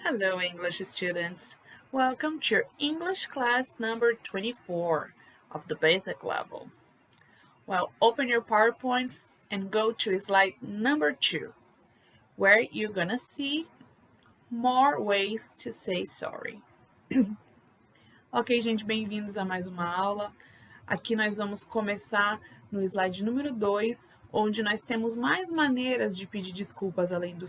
Hello, English students. Welcome to your English class number 24 of the basic level. Well, open your PowerPoints and go to slide number 2, where you're gonna see more ways to say sorry. Ok, gente, bem-vindos a mais uma aula. Aqui nós vamos começar no slide número 2, onde nós temos mais maneiras de pedir desculpas além do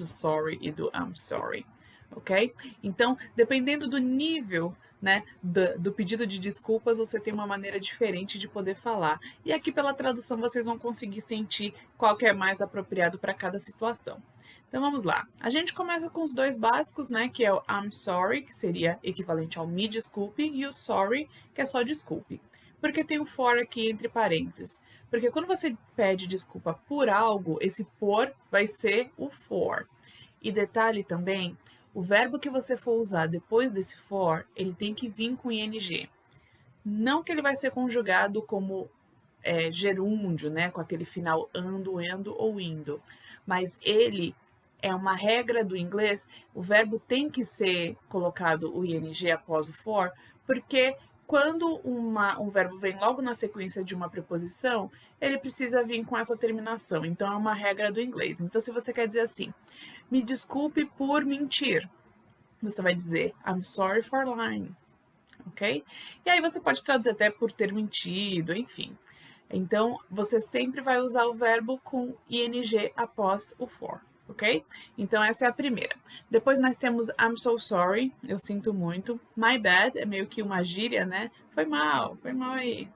sorry e do I'm sorry, ok? Então, dependendo do nível, né, do pedido de desculpas, você tem uma maneira diferente de poder falar. E aqui pela tradução vocês vão conseguir sentir qual que é mais apropriado para cada situação. Então vamos lá. A gente começa com os dois básicos, né? Que é o I'm sorry, que seria equivalente ao me desculpe, e o sorry, que é só desculpe. Por que tem o for aqui entre parênteses? Porque quando você pede desculpa por algo, esse por vai ser o for. E detalhe também, o verbo que você for usar depois desse for, ele tem que vir com ing. Não que ele vai ser conjugado como gerúndio, né? Com aquele final ando, endo ou indo. Mas ele é uma regra do inglês, o verbo tem que ser colocado o ing após o for, porque quando um verbo vem logo na sequência de uma preposição, ele precisa vir com essa terminação. Então, é uma regra do inglês. Então, se você quer dizer assim, me desculpe por mentir, você vai dizer I'm sorry for lying, ok? E aí você pode traduzir até por ter mentido, enfim. Então, você sempre vai usar o verbo com ing após o for, ok? Então, essa é a primeira. Depois nós temos I'm so sorry, eu sinto muito. My bad é meio que uma gíria, né? Foi mal aí.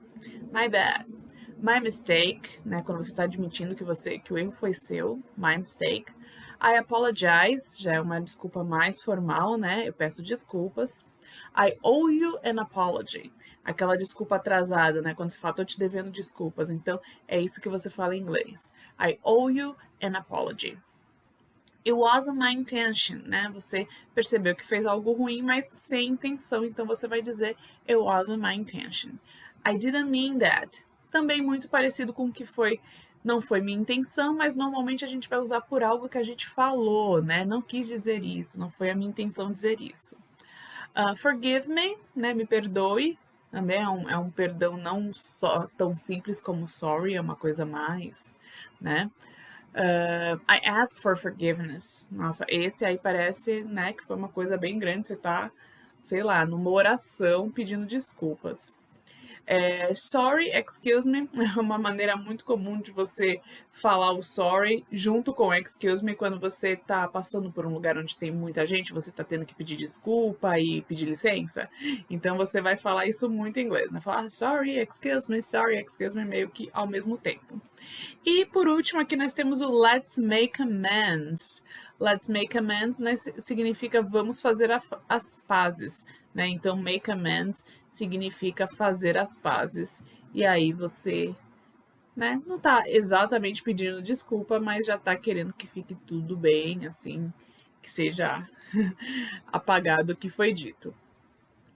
My bad. My mistake, né? Quando você está admitindo que o erro foi seu. My mistake. I apologize, já é uma desculpa mais formal, né? Eu peço desculpas. I owe you an apology. Aquela desculpa atrasada, né? Quando você fala, tô te devendo desculpas. Então, é isso que você fala em inglês. I owe you an apology. It wasn't my intention, né? Você percebeu que fez algo ruim, mas sem intenção. Então, você vai dizer, it wasn't my intention. I didn't mean that. Também muito parecido com o que foi... Não foi minha intenção, mas normalmente a gente vai usar por algo que a gente falou, né? Não quis dizer isso, não foi a minha intenção dizer isso. Forgive me, né? Me perdoe. Também é um perdão não só tão simples como sorry, é uma coisa mais, né? I ask for forgiveness. Nossa, esse aí parece, né, que foi uma coisa bem grande. Você tá, sei lá, numa oração pedindo desculpas. Sorry, excuse me, é uma maneira muito comum de você falar o sorry junto com excuse me quando você está passando por um lugar onde tem muita gente, você está tendo que pedir desculpa e pedir licença. Então você vai falar isso muito em inglês, né? Falar sorry, excuse me, meio que ao mesmo tempo. E por último, aqui nós temos o let's make amends. Let's make amends, né, significa vamos fazer as pazes, né? Então, make amends significa fazer as pazes. E aí você, né, não tá exatamente pedindo desculpa, mas já tá querendo que fique tudo bem, assim, que seja apagado o que foi dito.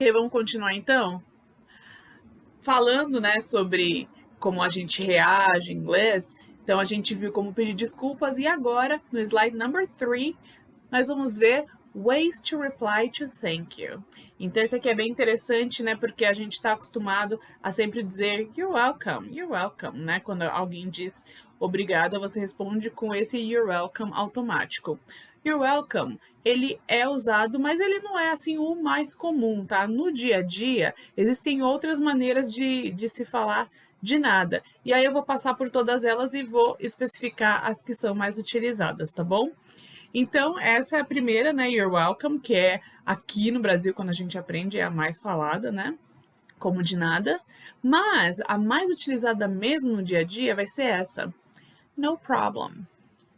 E vamos continuar então? Falando, né, sobre como a gente reage em inglês, então a gente viu como pedir desculpas e agora, no slide number 3, nós vamos ver ways to reply to thank you. Então esse aqui é bem interessante, né, porque a gente está acostumado a sempre dizer you're welcome, né, quando alguém diz obrigada, você responde com esse you're welcome automático. You're welcome, ele é usado, mas ele não é assim o mais comum, tá? No dia a dia, existem outras maneiras de se falar de nada. E aí eu vou passar por todas elas e vou especificar as que são mais utilizadas, tá bom? Então, essa é a primeira, né? You're welcome, que é aqui no Brasil, quando a gente aprende, é a mais falada, né? Como de nada. Mas a mais utilizada mesmo no dia a dia vai ser essa. No problem.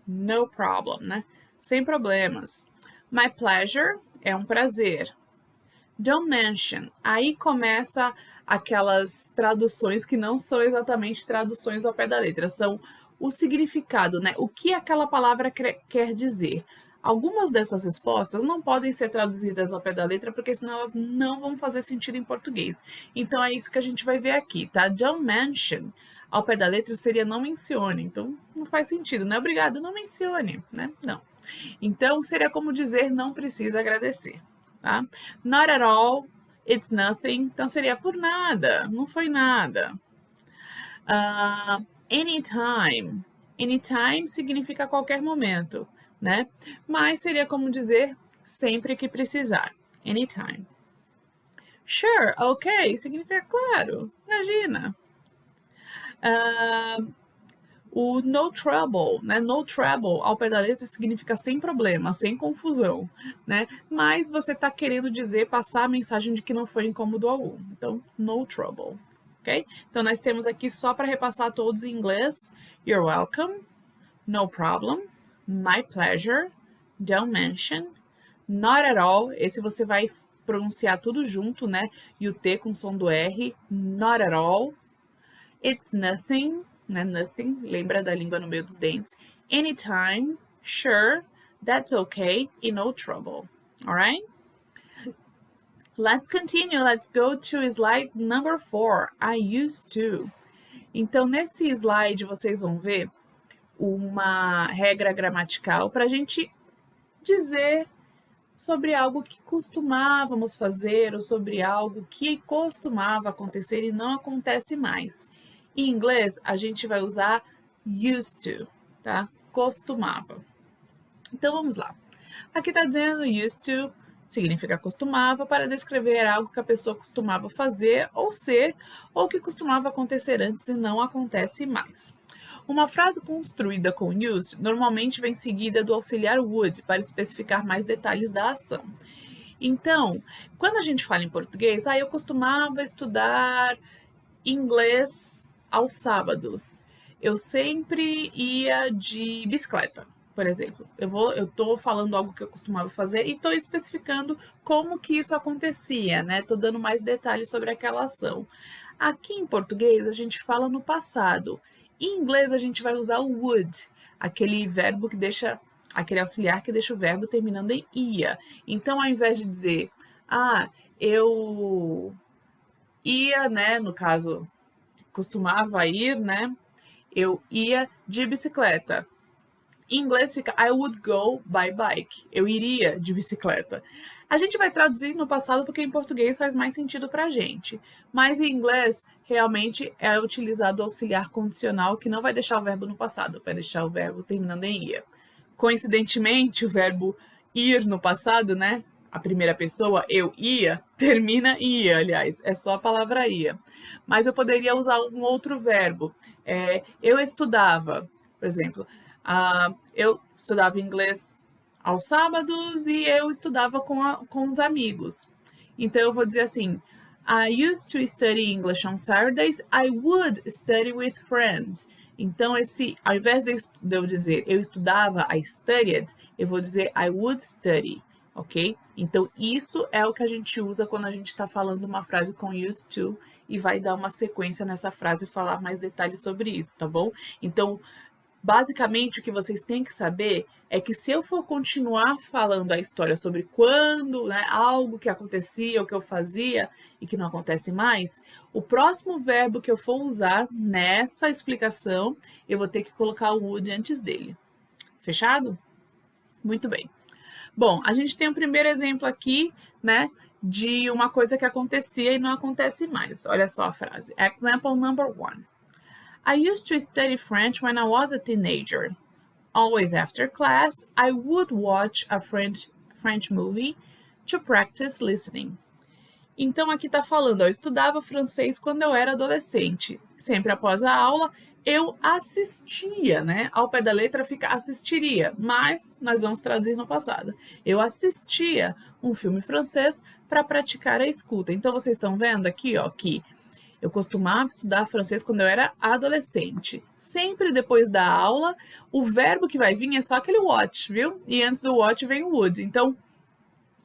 No problem, né? Sem problemas. My pleasure é um prazer. Don't mention. Aí começa aquelas traduções que não são exatamente traduções ao pé da letra, são o significado, né? O que aquela palavra quer dizer. Algumas dessas respostas não podem ser traduzidas ao pé da letra, porque senão elas não vão fazer sentido em português. Então é isso que a gente vai ver aqui, tá? Don't mention. Ao pé da letra seria não mencione. Então não faz sentido, né? Obrigada, não mencione, né? Não. Então, seria como dizer não precisa agradecer, tá? Not at all, it's nothing. Então, seria por nada, não foi nada. Anytime. Anytime significa a qualquer momento, né? Mas seria como dizer sempre que precisar. Anytime. Sure, ok, significa claro. Imagina. O no trouble, né? No trouble, ao pé da letra, significa sem problema, sem confusão, né? Mas você está querendo dizer, passar a mensagem de que não foi incômodo algum. Então, no trouble, ok? Então, nós temos aqui, só para repassar todos em inglês, you're welcome, no problem, my pleasure, don't mention, not at all, esse você vai pronunciar tudo junto, né? E o T com som do R, not at all, it's nothing, né? Nothing, lembra da língua no meio dos dentes. Anytime, sure, that's okay, e no trouble. Alright? Let's continue. Let's go to slide number 4. I used to. Então, nesse slide, vocês vão ver uma regra gramatical para a gente dizer sobre algo que costumávamos fazer ou sobre algo que costumava acontecer e não acontece mais. Em inglês, a gente vai usar used to, tá? Costumava. Então, vamos lá. Aqui está dizendo used to significa costumava para descrever algo que a pessoa costumava fazer ou ser ou que costumava acontecer antes e não acontece mais. Uma frase construída com used normalmente vem seguida do auxiliar would para especificar mais detalhes da ação. Então, quando a gente fala em português, eu costumava estudar inglês aos sábados. Eu sempre ia de bicicleta, por exemplo. Eu tô falando algo que eu costumava fazer e tô especificando como que isso acontecia, né? Tô dando mais detalhes sobre aquela ação. Aqui em português, a gente fala no passado. Em inglês, a gente vai usar o would, aquele verbo que deixa, aquele auxiliar que deixa o verbo terminando em ia. Então, ao invés de dizer, eu ia, né, no caso, costumava ir, né, eu ia de bicicleta. Em inglês fica I would go by bike. Eu iria de bicicleta. A gente vai traduzir no passado porque em português faz mais sentido pra gente. Mas em inglês, realmente é utilizado o auxiliar condicional que não vai deixar o verbo no passado, vai deixar o verbo terminando em ia. Coincidentemente, o verbo ir no passado, né? A primeira pessoa, eu ia, termina em ia, aliás, é só a palavra ia. Mas eu poderia usar um outro verbo. Eu estudava, por exemplo, eu estudava inglês aos sábados e eu estudava com os amigos. Então, eu vou dizer assim, I used to study English on Saturdays, I would study with friends. Então, ao invés de eu dizer eu estudava, I studied, eu vou dizer I would study, ok? Então, isso é o que a gente usa quando a gente está falando uma frase com used to e vai dar uma sequência nessa frase e falar mais detalhes sobre isso, tá bom? Então, basicamente, o que vocês têm que saber é que se eu for continuar falando a história sobre quando, né, algo que acontecia ou que eu fazia e que não acontece mais, o próximo verbo que eu for usar nessa explicação, eu vou ter que colocar o would antes dele. Fechado? Muito bem. Bom, a gente tem um primeiro exemplo aqui, né, de uma coisa que acontecia e não acontece mais. Olha só a frase. Example number 1. I used to study French when I was a teenager. Always after class, I would watch a French movie to practice listening. Então, aqui está falando, eu estudava francês quando eu era adolescente. Sempre após a aula, eu assistia, né? Ao pé da letra fica assistiria, mas nós vamos traduzir no passado. Eu assistia um filme francês para praticar a escuta. Então, vocês estão vendo aqui, que eu costumava estudar francês quando eu era adolescente. Sempre depois da aula, o verbo que vai vir é só aquele watch, viu? E antes do watch vem o would. Então,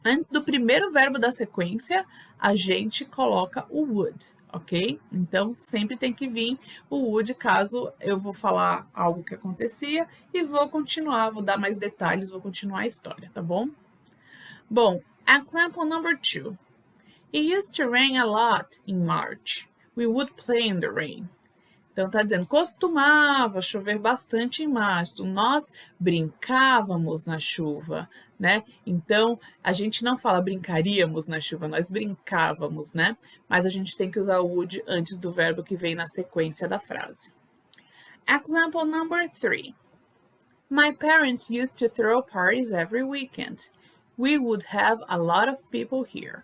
antes do primeiro verbo da sequência, a gente coloca o would, ok? Então, sempre tem que vir o would caso eu vou falar algo que acontecia e vou continuar, vou dar mais detalhes, vou continuar a história, tá bom? Bom, example number 2. It used to rain a lot in March. We would play in the rain. Então, tá dizendo, costumava chover bastante em março. Nós brincávamos na chuva, né? Então, a gente não fala brincaríamos na chuva, nós brincávamos, né? Mas a gente tem que usar o would antes do verbo que vem na sequência da frase. Example number 3. My parents used to throw parties every weekend. We would have a lot of people here.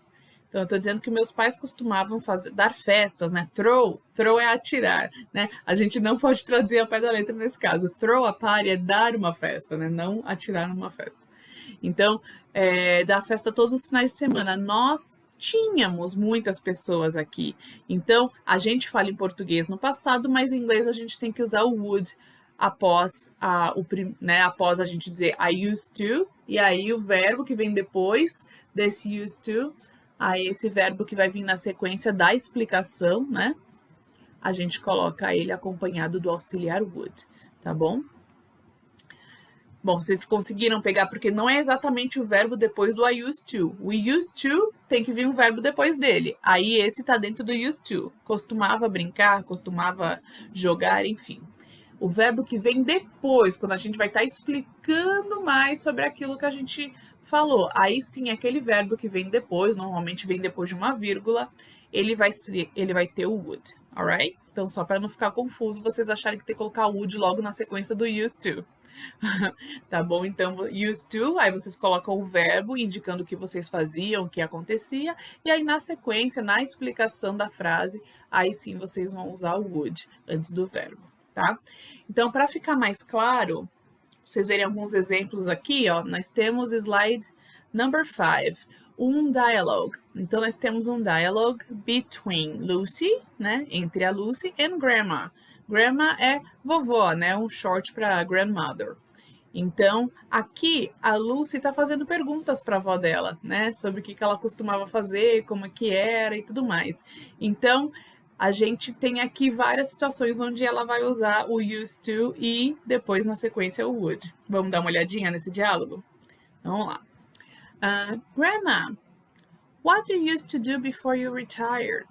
Então, eu estou dizendo que meus pais costumavam dar festas, né? Throw é atirar, né? A gente não pode traduzir ao pé da letra nesse caso. Throw a party é dar uma festa, né? Não atirar numa festa. Então, dar festa todos os finais de semana. Nós tínhamos muitas pessoas aqui. Então, a gente fala em português no passado, mas em inglês a gente tem que usar o would após após a gente dizer I used to, e aí o verbo que vem depois desse used to, aí esse verbo que vai vir na sequência da explicação, né? A gente coloca ele acompanhado do auxiliar would, tá bom? Bom, vocês conseguiram pegar, porque não é exatamente o verbo depois do I used to. O used to tem que vir um verbo depois dele. Aí esse tá dentro do used to. Costumava brincar, costumava jogar, enfim. O verbo que vem depois, quando a gente vai estar explicando mais sobre aquilo que a gente falou. Aí sim, aquele verbo que vem depois, normalmente vem depois de uma vírgula, ele vai ter o would, alright? Então, só para não ficar confuso, vocês acharem que tem que colocar o would logo na sequência do used to. Tá bom? Então, used to, aí vocês colocam o verbo indicando o que vocês faziam, o que acontecia, e aí na sequência, na explicação da frase, aí sim vocês vão usar o would antes do verbo, tá? Então, para ficar mais claro, vocês verem alguns exemplos aqui, ó, nós temos slide number 5, um dialogue. Então, nós temos um dialogue between Lucy, né, entre a Lucy and Grandma. Grandma é vovó, né? Um short para grandmother. Então, aqui a Lucy está fazendo perguntas para a avó dela, né? Sobre o que ela costumava fazer, como é que era e tudo mais. Então, a gente tem aqui várias situações onde ela vai usar o used to e depois na sequência o would. Vamos dar uma olhadinha nesse diálogo? Vamos lá. Grandma, what do you used to do before you retired?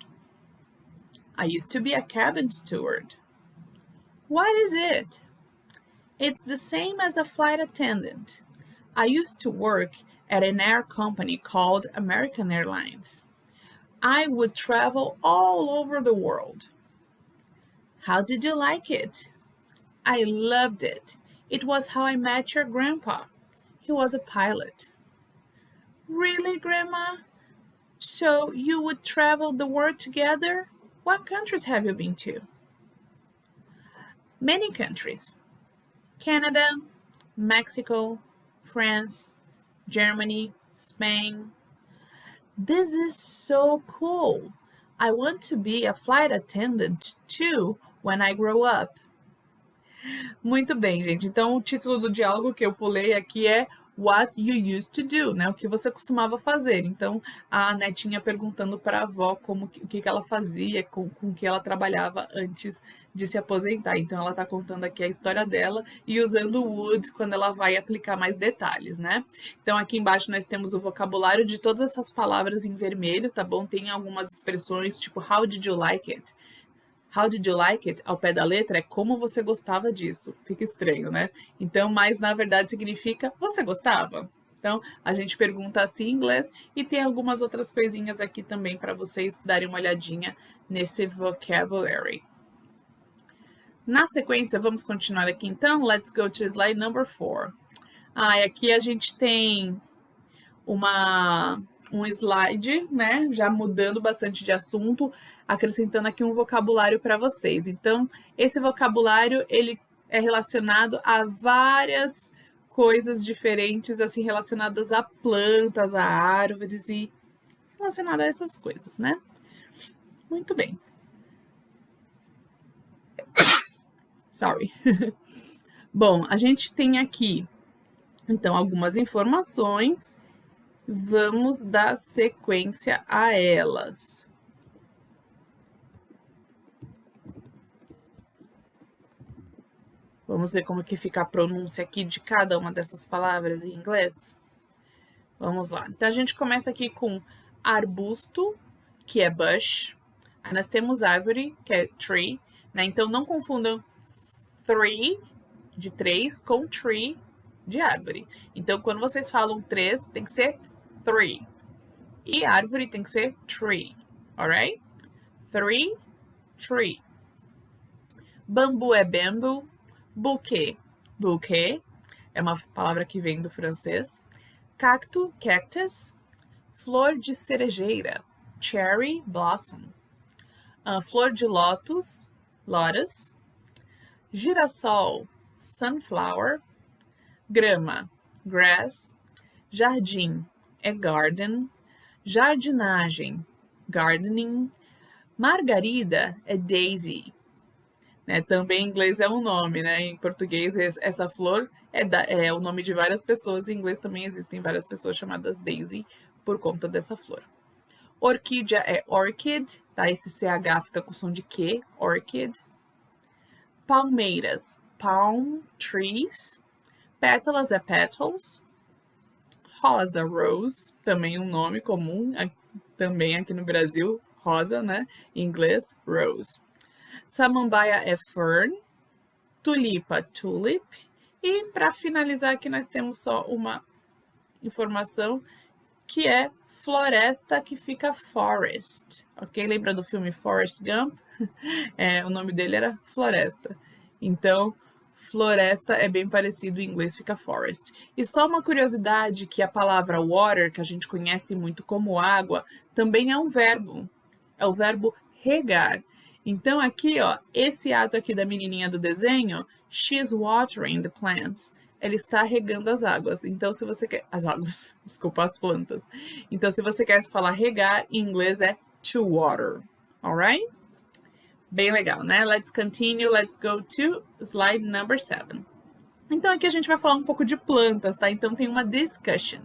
I used to be a cabin steward. What is it? It's the same as a flight attendant. I used to work at an air company called American Airlines. I would travel all over the world. How did you like it? I loved it. It was how I met your grandpa. He was a pilot. Really, Grandma? So you would travel the world together? What countries have you been to? Many countries. Canada, Mexico, France, Germany, Spain. This is so cool. I want to be a flight attendant too when I grow up. Muito bem, gente. Então, o título do diálogo que eu pulei aqui é What you used to do, né? O que você costumava fazer. Então, a netinha perguntando para a avó o que ela fazia, com que ela trabalhava antes de se aposentar. Então, ela está contando aqui a história dela e usando o would quando ela vai aplicar mais detalhes, né? Então, aqui embaixo nós temos o vocabulário de todas essas palavras em vermelho, tá bom? Tem algumas expressões tipo How did you like it? How did you like it? Ao pé da letra é como você gostava disso. Fica estranho, né? Então, mas na verdade significa você gostava? Então, a gente pergunta assim em inglês e tem algumas outras coisinhas aqui também para vocês darem uma olhadinha nesse vocabulary. Na sequência, vamos continuar aqui então. Let's go to slide number 4. E aqui a gente tem um slide, né? Já mudando bastante de assunto, acrescentando aqui um vocabulário para vocês. Então, esse vocabulário, ele é relacionado a várias coisas diferentes, assim, relacionadas a plantas, a árvores e relacionado a essas coisas, né? Muito bem. Sorry. Bom, a gente tem aqui, então, algumas informações. Vamos dar sequência a elas. Vamos ver como que fica a pronúncia aqui de cada uma dessas palavras em inglês? Vamos lá. Então, a gente começa aqui com arbusto, que é bush. Aí nós temos árvore, que é tree. né? Então, não confundam three, de 3, com tree, de árvore. Então, quando vocês falam 3, tem que ser three. E árvore tem que ser tree, alright? Three, tree. Bambu é bamboo. Bouquet, bouquet. É uma palavra que vem do francês. Cacto, cactus. Flor de cerejeira, cherry blossom. Flor de lótus, lotus. Girassol, sunflower. Grama, grass. Jardim é garden. Jardinagem, gardening. Margarida é daisy. Né? Também em inglês é um nome, né? Em português essa flor é o nome de várias pessoas. Em inglês também existem várias pessoas chamadas Daisy por conta dessa flor. Orquídea é orchid, tá? Esse CH fica com som de Q, orchid. Palmeiras, palm trees. Pétalas é petals. Rosa, rose, também um nome comum, também aqui no Brasil, rosa, né? Em inglês, rose. Samambaia é fern. Tulipa, tulip. E para finalizar aqui nós temos só uma informação que é floresta, que fica forest, ok? Lembra do filme Forrest Gump? O nome dele era Floresta. Então, floresta é bem parecido, em inglês fica forest. E só uma curiosidade, que a palavra water, que a gente conhece muito como água, também é um verbo. É o verbo regar. Então, aqui, ó, esse ato aqui da menininha do desenho, she's watering the plants. Ela está regando as águas. Então, se você quer... As águas, desculpa, as plantas. Então, se você quer falar regar, em inglês é to water. Alright? Bem legal, né? Let's continue. Let's go to slide number 7. Então, aqui a gente vai falar um pouco de plantas, tá? Então, tem uma discussion.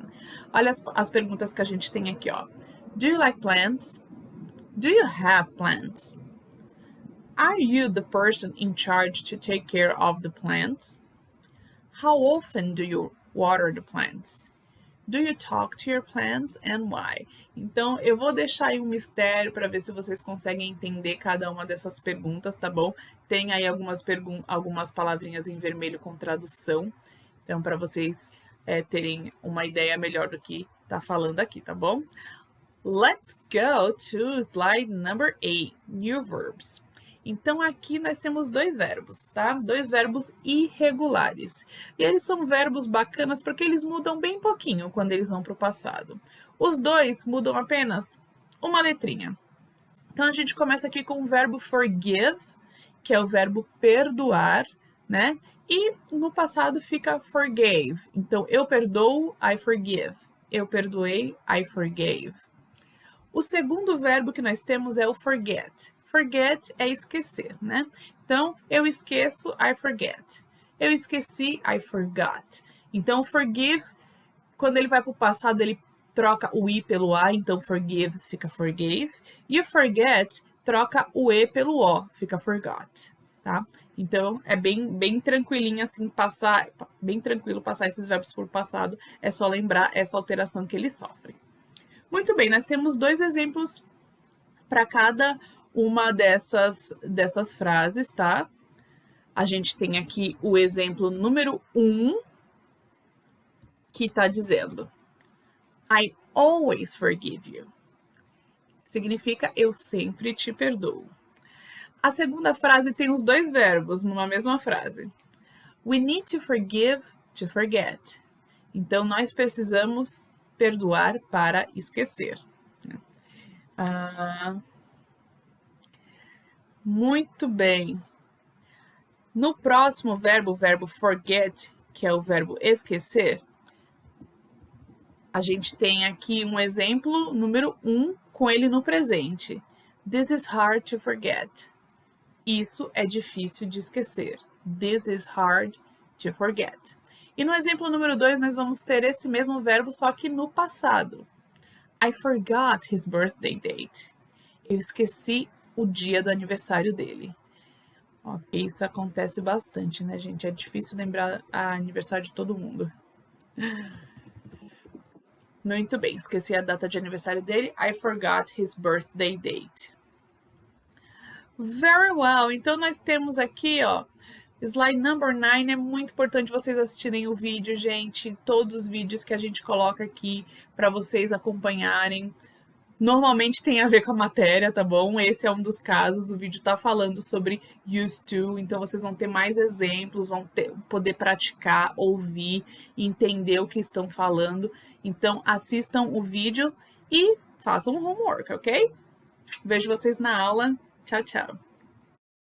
Olha as perguntas que a gente tem aqui, ó. Do you like plants? Do you have plants? Are you the person in charge to take care of the plants? How often do you water the plants? Do you talk to your plants and why? Então, eu vou deixar aí um mistério para ver se vocês conseguem entender cada uma dessas perguntas, tá bom? Tem aí algumas palavrinhas em vermelho com tradução. Então, para vocês terem uma ideia melhor do que tá falando aqui, tá bom? Let's go to slide number 8, new verbs. Então, aqui nós temos dois verbos, tá? Dois verbos irregulares. E eles são verbos bacanas porque eles mudam bem pouquinho quando eles vão para o passado. Os dois mudam apenas uma letrinha. Então, a gente começa aqui com o verbo forgive, que é o verbo perdoar, né? E no passado fica forgave. Então, eu perdoo, I forgive. Eu perdoei, I forgave. O segundo verbo que nós temos é o forget. Forget é esquecer, né? Então, eu esqueço, I forget. Eu esqueci, I forgot. Então, forgive, quando ele vai para o passado, ele troca o I pelo A, então forgive fica forgave. E o forget troca o E pelo O, fica forgot, tá? Então, é bem tranquilinho assim bem tranquilo passar esses verbos por passado, é só lembrar essa alteração que eles sofrem. Muito bem, nós temos dois exemplos para cada uma dessas frases, tá? A gente tem aqui o exemplo número 1, que está dizendo I always forgive you. Significa eu sempre te perdoo. A segunda frase tem os dois verbos numa mesma frase. We need to forgive to forget. Então, nós precisamos perdoar para esquecer. Muito bem. No próximo verbo, o verbo forget, que é o verbo esquecer, a gente tem aqui um exemplo número 1 com ele no presente. This is hard to forget. Isso é difícil de esquecer. This is hard to forget. E no exemplo número 2, nós vamos ter esse mesmo verbo, só que no passado. I forgot his birthday date. Eu esqueci o dia do aniversário dele. Ok, isso acontece bastante, né, gente? É difícil lembrar o aniversário de todo mundo. Muito bem, esqueci a data de aniversário dele. I forgot his birthday date. Very well. Então, nós temos aqui, ó, slide number 9. É muito importante vocês assistirem o vídeo, gente. Todos os vídeos que a gente coloca aqui para vocês acompanharem. Normalmente tem a ver com a matéria, tá bom? Esse é um dos casos. O vídeo tá falando sobre used to, então vocês vão ter mais exemplos, poder praticar, ouvir, entender o que estão falando. Então, assistam o vídeo e façam o homework, ok? Vejo vocês na aula. Tchau, tchau.